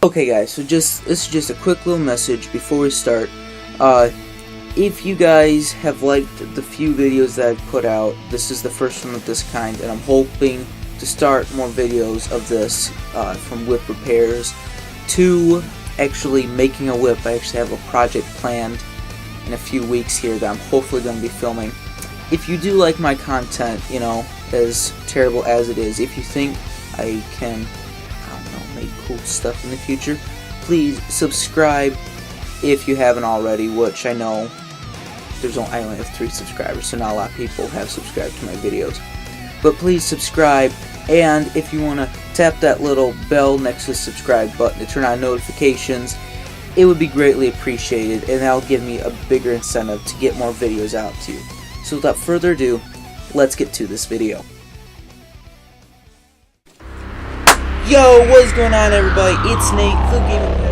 Okay guys, so this is just a quick little message before we start. If you guys have liked the few videos that I've put out, this is the first one of this kind, and I'm hoping to start more videos of this, from whip repairs to actually making a whip. I actually have a project planned in a few weeks here that I'm hopefully going to be filming. If you do like my content, you know, as terrible as it is, if you think I can, make cool stuff in the future, please subscribe if you haven't already, which I know I only have 3 subscribers, so not a lot of people have subscribed to my videos. But please subscribe, and if you want to tap that little bell next to the subscribe button to turn on notifications, it would be greatly appreciated, and that'll give me a bigger incentive to get more videos out to you. So without further ado, let's get to this video. Yo, what is going on, everybody? It's Nate, the Gamer.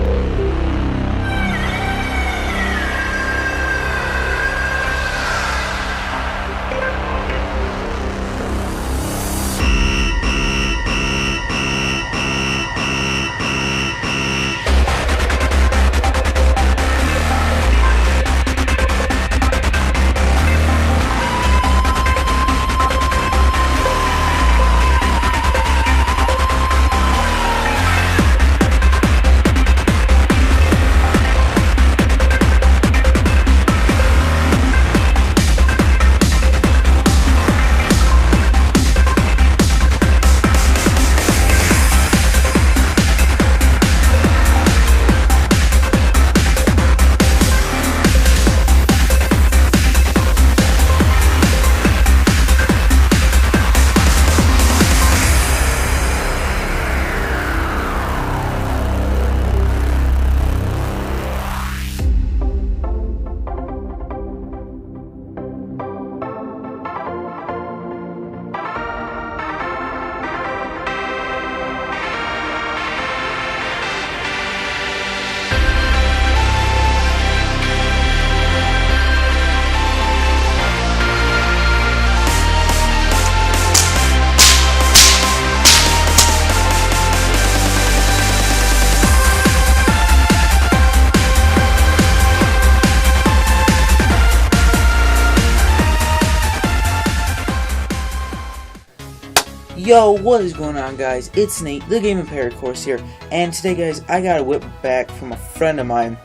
Yo, what is going on, guys? It's Nate, the Game Impaired Course here, and today, guys, I got a whip back from a friend of mine.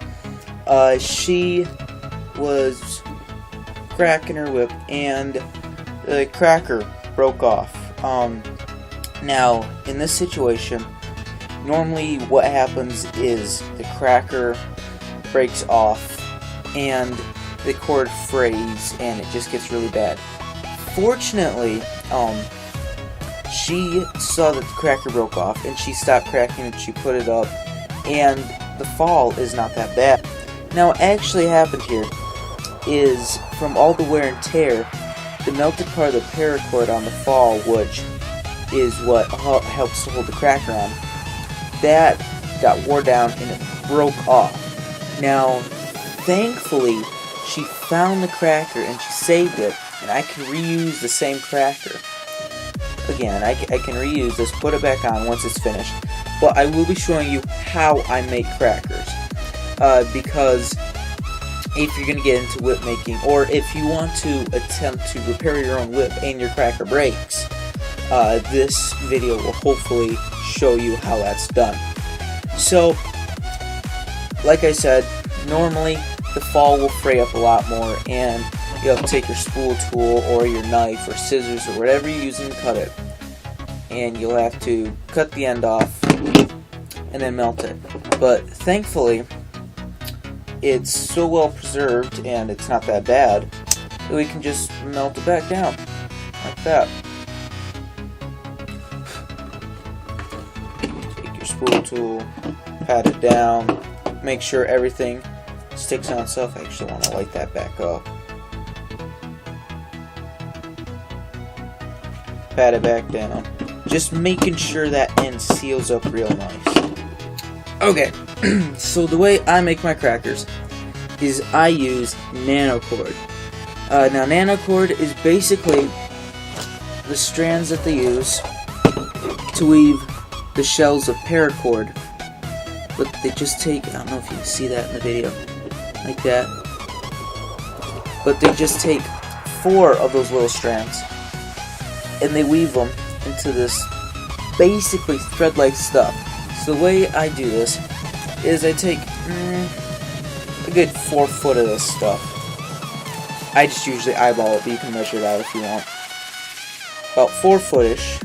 She was cracking her whip, and the cracker broke off. Now, in this situation, normally what happens is the cracker breaks off, and the cord frays, and it just gets really bad. Fortunately, she saw that the cracker broke off, and she stopped cracking it, she put it up, and the fall is not that bad. Now, what actually happened here is, from all the wear and tear, the melted part of the paracord on the fall, which is what helps to hold the cracker on, that got wore down and it broke off. Now, thankfully, she found the cracker and she saved it, and I can reuse the same cracker. Again, I can reuse this, put it back on once it's finished, but I will be showing you how I make crackers, because if you're going to get into whip making, or if you want to attempt to repair your own whip and your cracker breaks, this video will hopefully show you how that's done. So, like I said, normally the fall will fray up a lot more, and you'll have to take your spool tool or your knife or scissors or whatever you're using to cut it, and you'll have to cut the end off and then melt it. But thankfully, it's so well preserved and it's not that bad that we can just melt it back down like that. Take your spool tool, pat it down, make sure everything sticks on itself. I actually want to light that back up. Pat it back down, just making sure that end seals up real nice. Okay, so the way I make my crackers is I use Nanocord. Now Nanocord is basically the strands that they use to weave the shells of paracord but they just take, I don't know if you can see that in the video, like that, but they just take 4 of those little strands, and they weave them into this basically thread-like stuff. So the way I do this is I take a good 4 foot of this stuff. I just usually eyeball it, but you can measure it out if you want. About 4 foot-ish.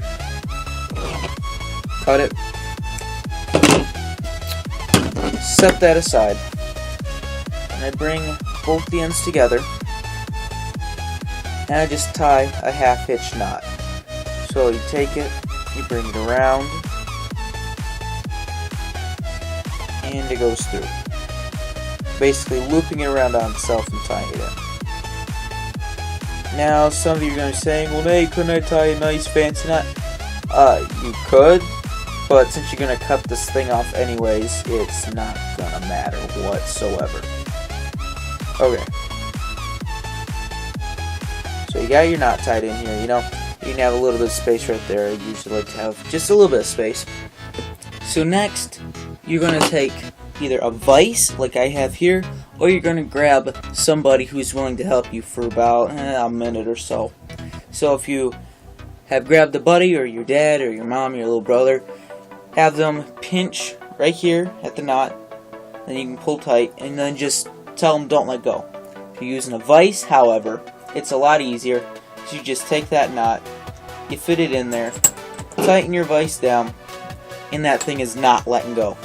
Cut it. Set that aside. And I bring both the ends together. And I just tie a 1/2 hitch knot. So you take it, you bring it around, and it goes through. Basically looping it around on itself and tying it in. Now some of you are going to be saying, well, hey, couldn't I tie a nice fancy knot? You could, but since you're going to cut this thing off anyways, it's not going to matter whatsoever. Okay. So you got your knot tied in here, you know. You can have a little bit of space right there. I usually like to have just a little bit of space. So next, you're going to take either a vise, like I have here, or you're going to grab somebody who's willing to help you for about a minute or so. So if you have grabbed a buddy, or your dad, or your mom, your little brother, have them pinch right here at the knot, then you can pull tight, and then just tell them don't let go. If you're using a vise, however, it's a lot easier. So you just take that knot, you fit it in there, tighten your vise down, and that thing is not letting go.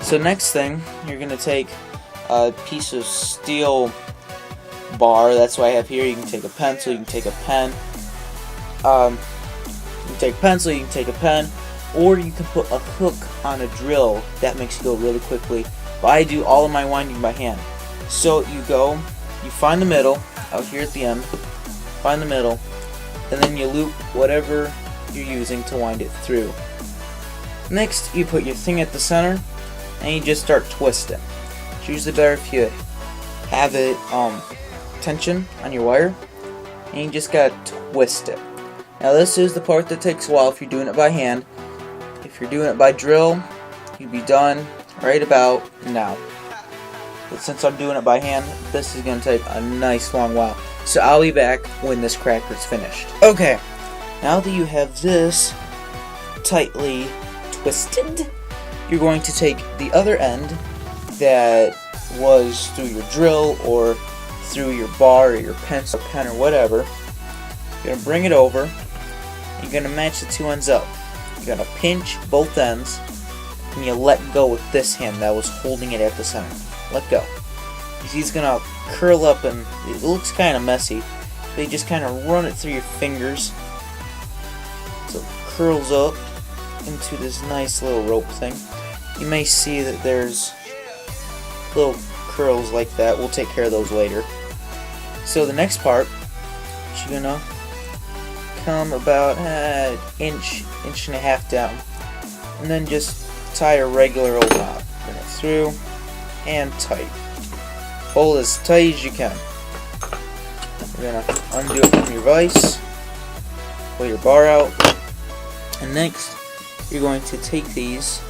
So next thing, you're going to take a piece of steel bar. That's what I have here. You can take a pencil, you can take a pen. You can take a pencil, you can take a pen, or you can put a hook on a drill. That makes it go really quickly. But I do all of my winding by hand. So you go, you find the middle, out here at the end, find the middle, and then you loop whatever you're using to wind it through. Next, you put your thing at the center, and you just start twisting. It's usually better if you have it tension on your wire, and you just gotta twist it. Now this is the part that takes a while if you're doing it by hand. If you're doing it by drill, you'll be done right about now. But since I'm doing it by hand, this is going to take a nice long while. So I'll be back when this cracker's finished. Okay, now that you have this tightly twisted, you're going to take the other end that was through your drill or through your bar or your pencil, pen, or whatever. You're going to bring it over. You're going to match the 2 ends up. You're going to pinch both ends, and you let go with this hand that was holding it at the center. Let go. He's going to curl up, and it looks kind of messy. But you just kind of run it through your fingers so it curls up into this nice little rope thing. You may see that there's little curls like that. We'll take care of those later. So the next part, you're going to come about an inch and a half down, and then just tie a regular old knot. Bring it through and tight. Hold as tight as you can. You're going to undo it from your vise, pull your bar out, and next you're going to take these,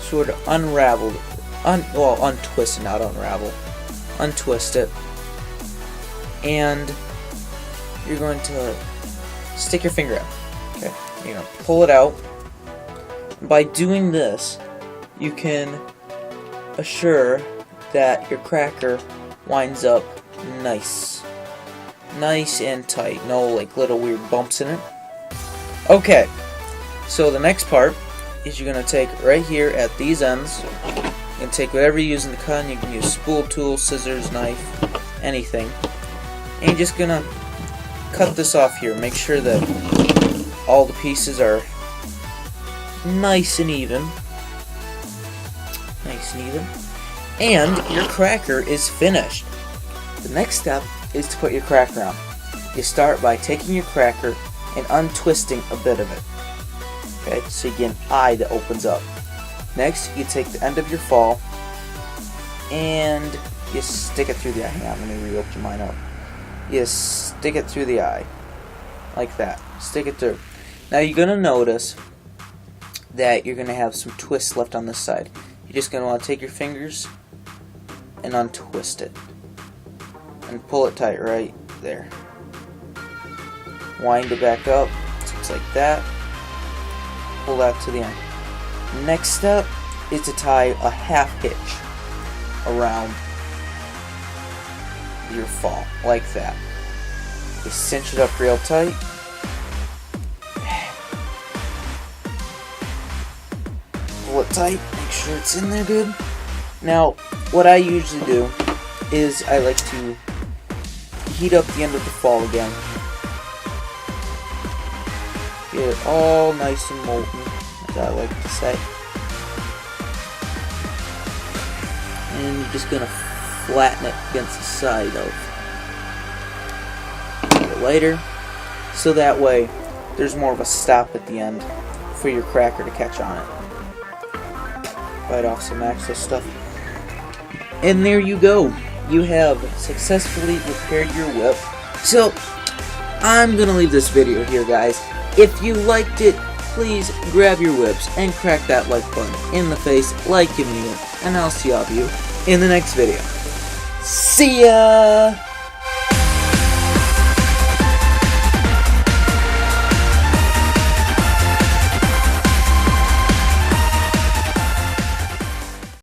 sort of unravel, untwist, not unravel, untwist it, and you're going to stick your finger out. Okay, you're going to pull it out. By doing this, you can assure that your cracker winds up nice and tight. No like little weird bumps in it. Okay, so the next part is you're going to take right here at these ends and take whatever you use in the cutting. You can use spool tool, scissors, knife, anything, and you're just going to cut this off here. Make sure that all the pieces are nice and even. And your cracker is finished. The next step is to put your cracker on. You start by taking your cracker and untwisting a bit of it. Okay, so you get an eye that opens up. Next, you take the end of your fall and you stick it through the eye. Hang on, let me reopen mine up. You stick it through the eye. Like that. Stick it through. Now you're going to notice that you're going to have some twists left on this side. You you're just going to want to take your fingers and untwist it. And pull it tight right there. Wind it back up, just like that. Pull that to the end. Next step is to tie a half hitch around your fall, like that. You cinch it up real tight. Pull it tight, make sure it's in there good. Now, what I usually do is I like to heat up the end of the fall again. Get it all nice and molten, as I like to say. And you're just gonna flatten it against the side of your lighter, so that way there's more of a stop at the end for your cracker to catch on it. Bite off some extra stuff. And there you go. You have successfully repaired your whip. So, I'm gonna leave this video here, guys. If you liked it, please grab your whips and crack that like button in the face like you mean it. And I'll see all of you in the next video. See ya!